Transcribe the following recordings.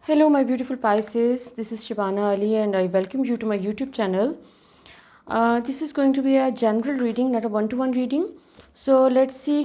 Hello, my beautiful Pisces. This is Shabana Ali, and I welcome you to my YouTube channel. This is going to be a general reading, not a one-to-one reading. So let's see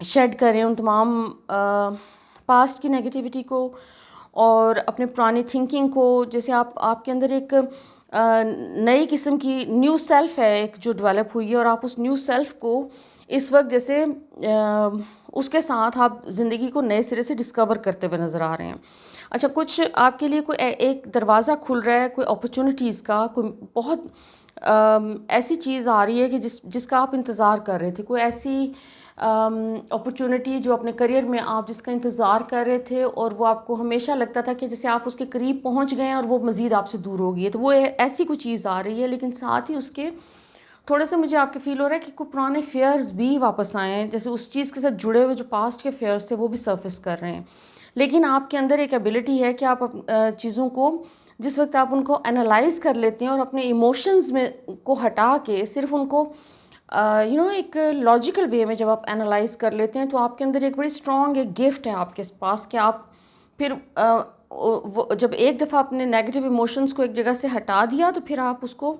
shed کریں ان تمام past کی negativity کو اور اپنے پرانی thinking کو. جیسے آپ کے اندر ایک نئی قسم کی نیو سیلف ہے ایک جو ڈیولپ ہوئی ہے, اور آپ اس نیو سیلف کو اس وقت جیسے اس کے ساتھ آپ زندگی کو نئے سرے سے ڈسکور کرتے ہوئے نظر آ رہے ہیں. اچھا, کچھ آپ کے لیے کوئی ایک دروازہ کھل رہا ہے, کوئی اپرچونیٹیز کا, کوئی بہت ایسی چیز آ رہی ہے کہ جس کا آپ انتظار کر رہے تھے, کوئی ایسی اپرچونیٹی جو اپنے کریئر میں آپ جس کا انتظار کر رہے تھے اور وہ آپ کو ہمیشہ لگتا تھا کہ جیسے آپ اس کے قریب پہنچ گئے ہیں اور وہ مزید آپ سے دور ہو گئی ہے, تو وہ ایسی کوئی چیز آ رہی ہے. لیکن ساتھ ہی اس کے تھوڑے سے مجھے آپ کے فیل ہو رہا ہے کہ کوئی پرانے فیئرز بھی واپس آئے ہیں, جیسے اس چیز کے ساتھ جڑے ہوئے جو پاسٹ کے فیئرز تھے وہ بھی سرفیس کر رہے ہیں. لیکن آپ کے اندر ایک ایبلٹی ہے کہ آپ چیزوں کو جس وقت آپ ان کو انالائز کر لیتے ہیں اور اپنے ایموشنز میں کو ہٹا کے صرف ان کو ایک لاجیکل وے میں جب آپ انالائز کر لیتے ہیں, تو آپ کے اندر ایک بڑی اسٹرانگ ایک گفٹ ہے آپ کے پاس کہ آپ پھر جب ایک دفعہ اپنے نیگیٹو ایموشنز کو ایک جگہ سے ہٹا دیا تو پھر آپ اس کو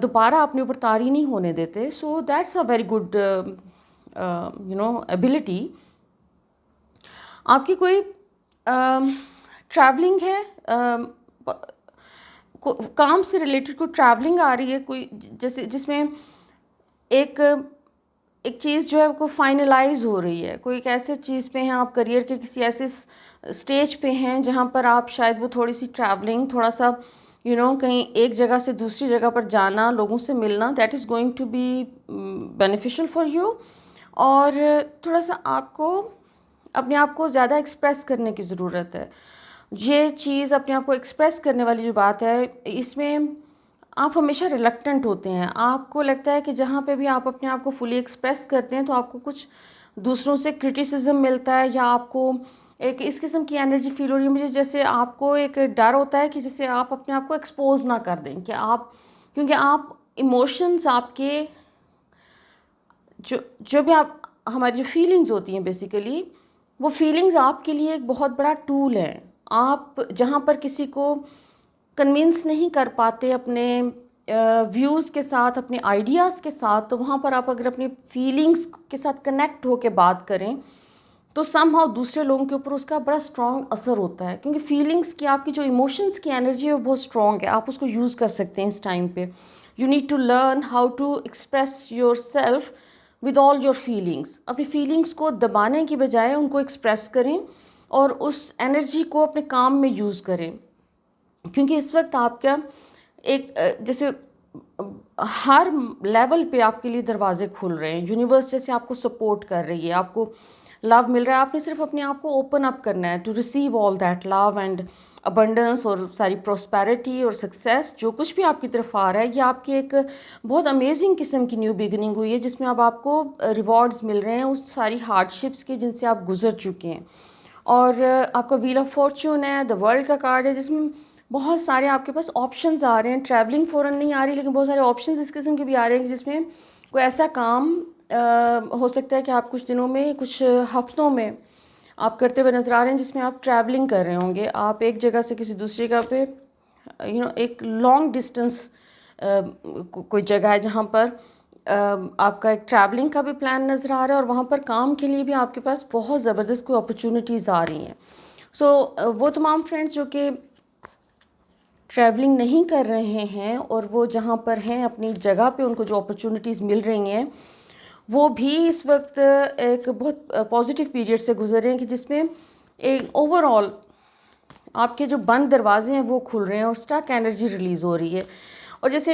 دوبارہ اپنے اوپر طاری نہیں ہونے دیتے. So that's a very good ability. آپ کی کوئی ٹریولنگ ہے, کام سے ریلیٹڈ کوئی ٹریولنگ آ رہی ہے, کوئی جیسے جس میں ایک چیز جو ہے وہ فائنلائز ہو رہی ہے, کوئی ایک ایسے چیز پہ ہیں آپ کریئر کے کسی ایسے اسٹیج پہ ہیں جہاں پر آپ شاید وہ تھوڑی سی ٹریولنگ, تھوڑا سا کہیں ایک جگہ سے دوسری جگہ پر جانا, لوگوں سے ملنا, that is going to be beneficial for you. اور تھوڑا سا آپ کو اپنے آپ کو زیادہ ایکسپریس کرنے کی ضرورت ہے. یہ چیز اپنے آپ کو ایکسپریس کرنے والی جو بات ہے, اس میں آپ ہمیشہ ریلکٹنٹ ہوتے ہیں. آپ کو لگتا ہے کہ جہاں پہ بھی آپ اپنے آپ کو فلی ایکسپریس کرتے ہیں تو آپ کو کچھ دوسروں سے کرٹیسزم ملتا ہے, یا آپ کو ایک اس قسم کی انرجی فیل ہو رہی ہے مجھے, جیسے آپ کو ایک ڈر ہوتا ہے کہ جیسے آپ اپنے آپ کو ایکسپوز نہ کر دیں, کہ آپ کیونکہ آپ ایموشنز آپ کے جو بھی آپ ہماری جو فیلنگز ہوتی ہیں بیسیکلی, وہ فیلنگز آپ کے لیے ایک بہت بڑا ٹول ہے. آپ جہاں پر کسی کو کنونس نہیں کر پاتے اپنے ویوز کے ساتھ, اپنے آئیڈیاز کے ساتھ, تو وہاں پر آپ اگر اپنی فیلنگز کے ساتھ کنیکٹ ہو کے بات کریں تو سم ہاؤ دوسرے لوگوں کے اوپر اس کا بڑا اسٹرانگ اثر ہوتا ہے, کیونکہ فیلنگس کی آپ کی جو ایموشنس کی انرجی ہے وہ بہت اسٹرانگ ہے. آپ اس کو یوز کر سکتے ہیں اس ٹائم پہ. You need to learn how to express yourself with all your feelings. اپنی فیلنگس کو دبانے کی بجائے ان کو ایکسپریس کریں اور اس انرجی کو اپنے کام میں یوز کریں, کیونکہ اس وقت آپ کا ایک جیسے ہر لیول پہ آپ کے لیے دروازے کھل رہے ہیں. یونیورس جیسے آپ کو سپورٹ کر رہی ہے, آپ کو لو مل رہا ہے, آپ نے صرف اپنے آپ کو اوپن اپ کرنا ہے to receive all that love and abundance, اور ساری پراسپیرٹی اور سکسیس جو کچھ بھی آپ کی طرف آ رہا ہے. یہ آپ کی ایک بہت امیزنگ قسم کی نیو بگننگ ہوئی ہے جس میں اب آپ کو ریوارڈز مل رہے ہیں اس ساری ہارڈ شپس کے جن سے آپ گزر چکے ہیں. اور آپ کا ویل آف فارچون ہے, دا ورلڈ کا کارڈ ہے, جس میں بہت سارے آپ کے پاس آپشنز آ رہے ہیں. ٹریولنگ فوراً نہیں آ رہی, لیکن بہت سارے آپشنز اس قسم کے بھی آ رہے ہیں جس میں کوئی ایسا کام ہو سکتا ہے کہ آپ کچھ دنوں میں, کچھ ہفتوں میں آپ کرتے ہوئے نظر آ رہے ہیں جس میں آپ ٹریولنگ کر رہے ہوں گے. آپ ایک جگہ سے کسی دوسری جگہ پہ ایک لانگ ڈسٹینس کوئی جگہ ہے جہاں پر آپ کا ایک ٹریولنگ کا بھی پلان نظر آ رہا ہے, اور وہاں پر کام کے لیے بھی آپ کے پاس بہت زبردست کوئی اپرچونیٹیز آ رہی ہیں. سو وہ تمام فرینڈس جو کہ ٹریولنگ نہیں کر رہے ہیں اور وہ جہاں پر ہیں اپنی جگہ پہ ان کو جو اپرچونیٹیز مل رہی ہیں, وہ بھی اس وقت ایک بہت پازیٹیو پیریڈ سے گزر رہے ہیں کہ جس میں ایک اوور آل آپ کے جو بند دروازے ہیں وہ کھل رہے ہیں اور اسٹک انرجی ریلیز ہو رہی ہے. اور جیسے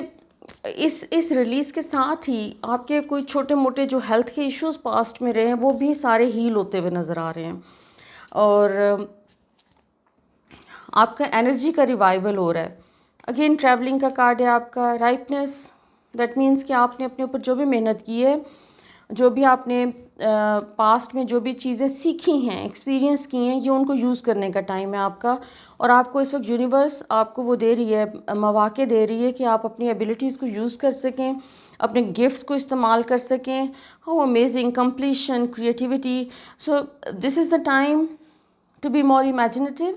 اس ریلیز کے ساتھ ہی آپ کے کوئی چھوٹے موٹے جو ہیلتھ کے ایشوز پاسٹ میں رہے ہیں وہ بھی سارے ہیل ہوتے ہوئے نظر آ رہے ہیں, اور آپ کا انرجی کا ریوائول ہو رہا ہے. اگین ٹریولنگ کا کارڈ ہے آپ کا رائپنس. دیٹ مینس کہ آپ نے اپنے اوپر جو بھی محنت کی ہے, جو بھی آپ نے پاسٹ میں جو بھی چیزیں سیکھی ہیں, ایکسپیرینس کی ہیں, یہ ان کو یوز کرنے کا ٹائم ہے آپ کا. اور آپ کو اس وقت یونیورس آپ کو وہ دے رہی ہے, مواقع دے رہی ہے کہ آپ اپنی ایبیلٹیز کو یوز کر سکیں, اپنے گفٹس کو استعمال کر سکیں. How amazing, completion, creativity. So this is the time to be more imaginative.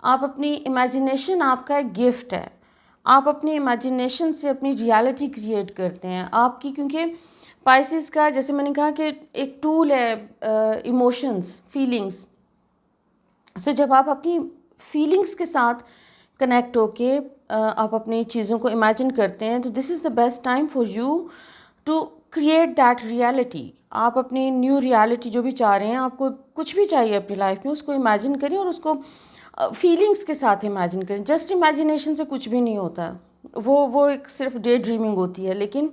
آپ اپنی امیجنیشن آپ کا ایک گفٹ ہے. آپ اپنی امیجنیشن سے اپنی ریالٹی کریٹ کرتے ہیں آپ کی, کیونکہ پائسز کا جیسے میں نے کہا کہ ایک ٹول ہے ایموشنز، فیلنگس. سو جب آپ اپنی فیلنگس کے ساتھ کنیکٹ ہو کے آپ اپنی چیزوں کو امیجن کرتے ہیں تو this is the best time for you to create that reality. آپ اپنی نیو ریالٹی جو بھی چاہ رہے ہیں، آپ کو کچھ بھی چاہیے اپنی لائف میں، اس کو امیجن کریں اور اس کو فیلنگس کے ساتھ امیجن کریں. جسٹ امیجنیشن سے کچھ بھی نہیں ہوتا، وہ ایک صرف ڈے ڈریمنگ ہوتی ہے. لیکن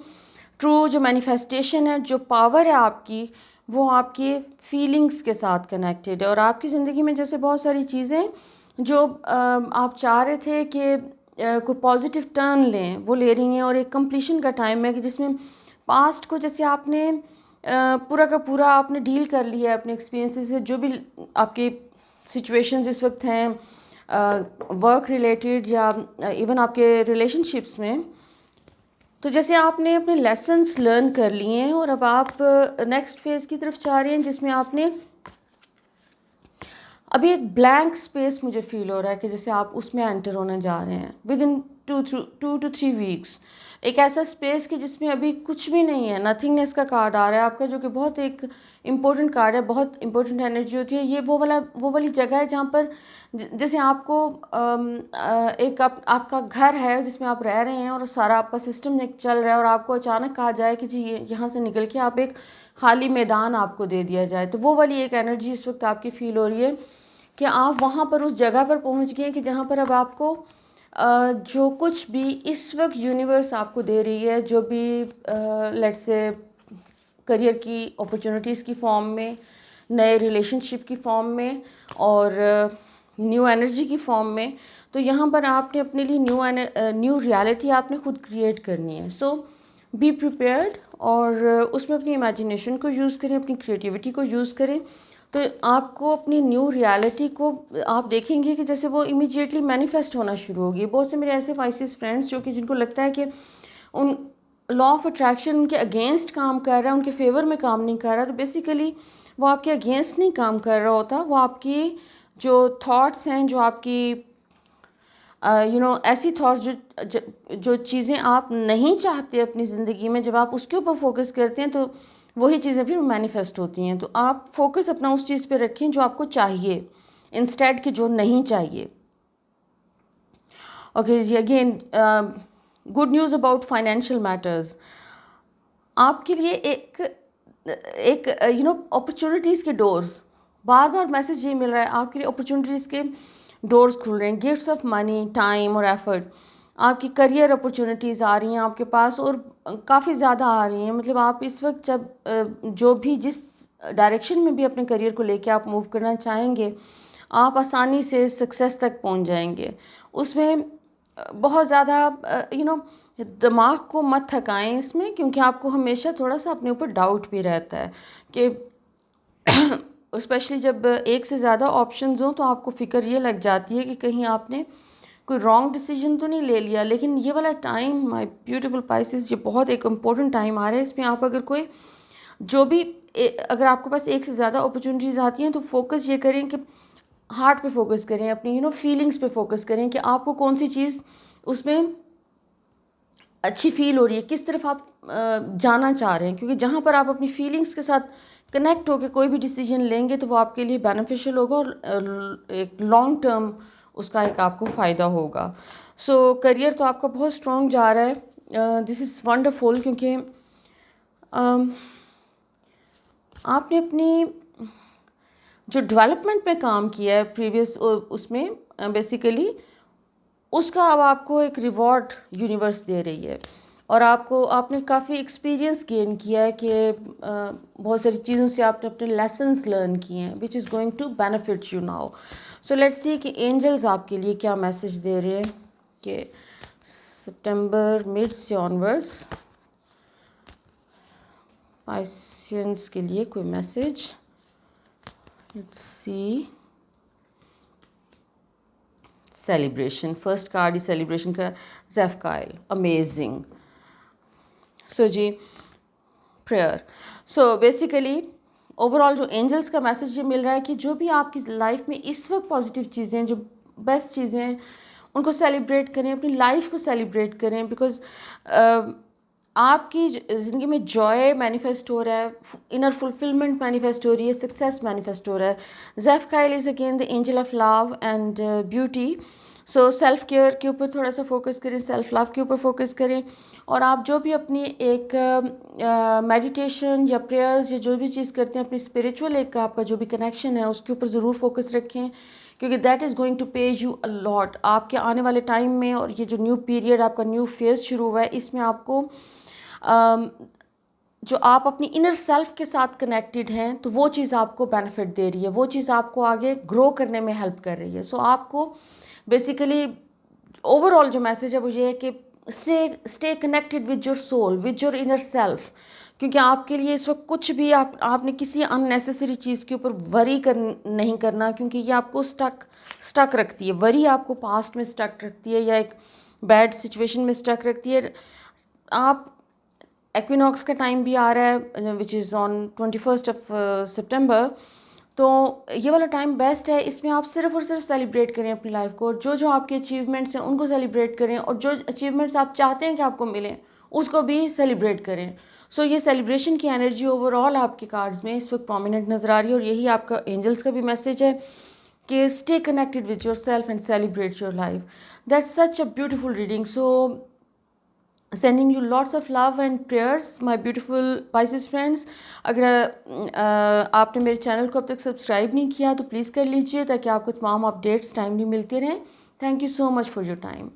ٹرو جو مینیفیسٹیشن ہے، جو پاور ہے آپ کی، وہ آپ کے فیلنگس کے ساتھ کنیکٹیڈ ہے. اور آپ کی زندگی میں جیسے بہت ساری چیزیں جو آپ چاہ رہے تھے کہ کوئی پازیٹیو ٹرن لیں، وہ لے رہی ہیں. اور ایک کمپلیشن کا ٹائم ہے کہ جس میں پاسٹ کو جیسے آپ نے پورا کا پورا آپ نے ڈیل کر لیا ہے اپنے ایکسپیرینسز سے. جو بھی آپ کے سچویشنز اس وقت ہیں ورک ریلیٹڈ یا ایون آپ کے ریلیشن شپس میں، تو جیسے آپ نے اپنے لیسنس لرن کر لیے ہیں اور اب آپ نیکسٹ فیز کی طرف چاہ رہے ہیں جس میں آپ نے ابھی ایک بلینک اسپیس مجھے فیل ہو رہا ہے کہ جیسے آپ اس میں انٹر ہونے جا رہے ہیں ود ان 2 to 3 ویکس. ایک ایسا اسپیس کہ جس میں ابھی کچھ بھی نہیں ہے. نتھنگنیس کا کارڈ آ رہا ہے آپ کا، جو کہ بہت ایک امپورٹنٹ کارڈ ہے، بہت امپورٹنٹ انرجی ہوتی ہے. یہ وہ والی جگہ ہے جہاں پر جیسے آپ کو ایک آپ کا گھر ہے جس میں آپ رہ رہے ہیں اور سارا آپ کا سسٹم چل رہا ہے اور آپ کو اچانک کہا جائے کہ جی یہاں سے نکل کے آپ ایک خالی میدان آپ کو دے دیا جائے. تو وہ والی ایک انرجی اس وقت آپ کی فیل ہو رہی ہے کہ آپ وہاں پر اس جگہ پر پہنچ گئے کہ جہاں پر اب آپ کو جو کچھ بھی اس وقت یونیورس آپ کو دے رہی ہے، جو بھی لیٹس سے کریئر کی اپرچونیٹیز کی فارم میں، نئے ریلیشن شپ کی فارم میں اور نیو انرجی کی فارم میں، تو یہاں پر آپ نے اپنے لیے نیو ریالٹی آپ نے خود کریٹ کرنی ہے. سو بی پریپیئرڈ اور اس میں اپنی امیجنیشن کو یوز کریں، اپنی کریٹیوٹی کو یوز کریں. تو آپ کو اپنی نیو ریالٹی کو آپ دیکھیں گے کہ جیسے وہ امیجیٹلی مینیفیسٹ ہونا شروع ہوگی. بہت سے میرے ایسے پائسیز فرینڈس جو کہ جن کو لگتا ہے کہ ان لا آف اٹریکشن ان کے اگینسٹ کام کر رہا ہے، ان کے فیور میں کام نہیں کر رہا، تو بیسیکلی وہ آپ کے اگینسٹ نہیں کام کر رہا ہوتا. وہ آپ کی جو تھاٹس ہیں، جو آپ کی ایسی تھاٹس جو چیزیں آپ نہیں چاہتے اپنی زندگی میں، جب آپ اس کے اوپر فوکس کرتے ہیں تو وہی چیزیں پھر مینیفیسٹ ہوتی ہیں. تو آپ فوکس اپنا اس چیز پہ رکھیں جو آپ کو چاہیے انسٹیڈ کہ جو نہیں چاہیے. اوکے جی، again good news about financial matters. آپ کے لیے ایک اپرچونیٹیز کے ڈورز، بار بار میسج یہ مل رہا ہے آپ کے لیے، اپرچونیٹیز کے ڈورز کھل رہے ہیں. گفٹس آف منی، ٹائم اور ایفرٹ. آپ کی کریئر اپرچونیٹیز آ رہی ہیں آپ کے پاس اور کافی زیادہ آ رہی ہیں. مطلب آپ اس وقت جو بھی جس ڈائریکشن میں بھی اپنے کریئر کو لے کے آپ موو کرنا چاہیں گے، آپ آسانی سے سکسیس تک پہنچ جائیں گے. اس میں بہت زیادہ دماغ کو مت تھکائیں اس میں، کیونکہ آپ کو ہمیشہ تھوڑا سا اپنے اوپر ڈاؤٹ بھی رہتا ہے کہ اسپیشلی جب ایک سے زیادہ آپشنز ہوں تو آپ کو فکر یہ لگ جاتی ہے کہ کہیں آپ نے کوئی رانگ ڈیسیجن تو نہیں لے لیا. لیکن یہ والا ٹائم مائی بیوٹیفل پائسز، یہ بہت ایک امپورٹنٹ ٹائم آ رہا ہے. اس میں آپ اگر آپ کے پاس ایک سے زیادہ اپرچونیٹیز آتی ہیں تو فوکس یہ کریں کہ ہارٹ پہ فوکس کریں، اپنی فیلنگس پہ فوکس کریں کہ آپ کو کون سی چیز اس میں اچھی فیل ہو رہی ہے، کس طرف آپ جانا چاہ رہے ہیں. کیونکہ جہاں پر آپ اپنی فیلنگس کے ساتھ کنیکٹ ہو کے کوئی بھی ڈیسیجن لیں گے تو وہ آپ کے لیے بینیفیشیل ہوگا اور ایک لانگ ٹرم اس کا ایک آپ کو فائدہ ہوگا. سو کریئر تو آپ کا بہت اسٹرانگ جا رہا ہے. دس از ونڈرفل، کیونکہ آپ نے اپنی جو ڈیولپمنٹ پہ کام کیا ہے پریویس اس میں بیسیکلی اس کا اب آپ کو ایک ریوارڈ یونیورس دے رہی ہے. اور آپ نے کافی ایکسپیرینس گین کیا ہے کہ بہت ساری چیزوں سے آپ نے اپنے لیسنس لرن کیے ہیں which is going to benefit you now. So let's see کہ اینجلز آپ کے لیے کیا میسج دے رہے ہیں کہ سپٹمبر مڈ سے آنورڈس پائسینس کے لیے کوئی message. Let's see celebration. First card اس سیلیبریشن کا زیفکائل، امیزنگ. سو جی prayer. So basically overall جو اینجلس کا میسج یہ مل رہا ہے کہ جو بھی آپ کی لائف میں اس وقت پازیٹیو چیزیں ہیں، جو بیسٹ چیزیں ہیں، ان کو سیلیبریٹ کریں، اپنی لائف کو سیلیبریٹ کریں. بیکاز آپ کی زندگی میں جوائے مینیفیسٹ ہو رہا ہے, انر فلفلمنٹ مینیفیسٹ ہو رہی ہے, سکسیس مینیفیسٹ ہو رہا ہے. Zephkiel is again the angel of love and beauty. So self care کے اوپر تھوڑا سا فوکس کریں, سیلف لو کے اوپر فوکس کریں, اور آپ جو بھی اپنی ایک میڈیٹیشن یا پریئرز یا جو بھی چیز کرتے ہیں, اپنی اسپریچول ایک آپ کا جو بھی کنیکشن ہے اس کے اوپر ضرور فوکس رکھیں, کیونکہ that is going to pay you a lot. آپ کے آنے والے ٹائم میں, اور یہ جو نیو پیریڈ آپ کا نیو فیز شروع ہوا ہے, اس میں آپ کو جو آپ اپنی انر سیلف کے ساتھ کنیکٹڈ ہیں تو وہ چیز آپ کو بینیفٹ دے رہی ہے, وہ چیز آپ کو آگے گرو کرنے میں ہیلپ کر رہی ہے. سو آپ کو بیسیکلی اوور آل جو میسیج ہے وہ یہ ہے کہ stay connected with your soul, with your inner self, کیونکہ آپ کے لیے اس وقت کچھ بھی آپ نے کسی ان نیسیسری چیز کے اوپر وری نہیں کرنا, کیونکہ یہ آپ کو اسٹک رکھتی ہے. وری آپ کو پاسٹ میں اسٹک رکھتی ہے یا ایک بیڈ سچویشن میں اسٹک رکھتی ہے. آپ ایکویناکس کا ٹائم بھی آ رہا ہے وچ از آن 21 سپٹمبر, تو یہ والا ٹائم بیسٹ ہے. اس میں آپ صرف اور صرف سیلیبریٹ کریں اپنی لائف کو, اور جو آپ کے اچیومنٹس ہیں ان کو سیلیبریٹ کریں, اور جو اچیومنٹس آپ چاہتے ہیں کہ آپ کو ملیں اس کو بھی سیلیبریٹ کریں. سو یہ سیلیبریشن کی انرجی اوور آل آپ کے کارڈز میں اس وقت پرومیننٹ نظر آ رہی ہے, اور یہی آپ کا اینجلس کا بھی میسیج ہے کہ stay connected with your self and celebrate your life. That's such a beautiful reading. So sending you lots of love and prayers my beautiful Pisces friends. اگر آپ نے میرے چینل کو اب تک سبسکرائب نہیں کیا تو پلیز کر لیجئے, تاکہ آپ کو تمام اپڈیٹس ٹائملی ملتے رہیں. Thank you so much for your time.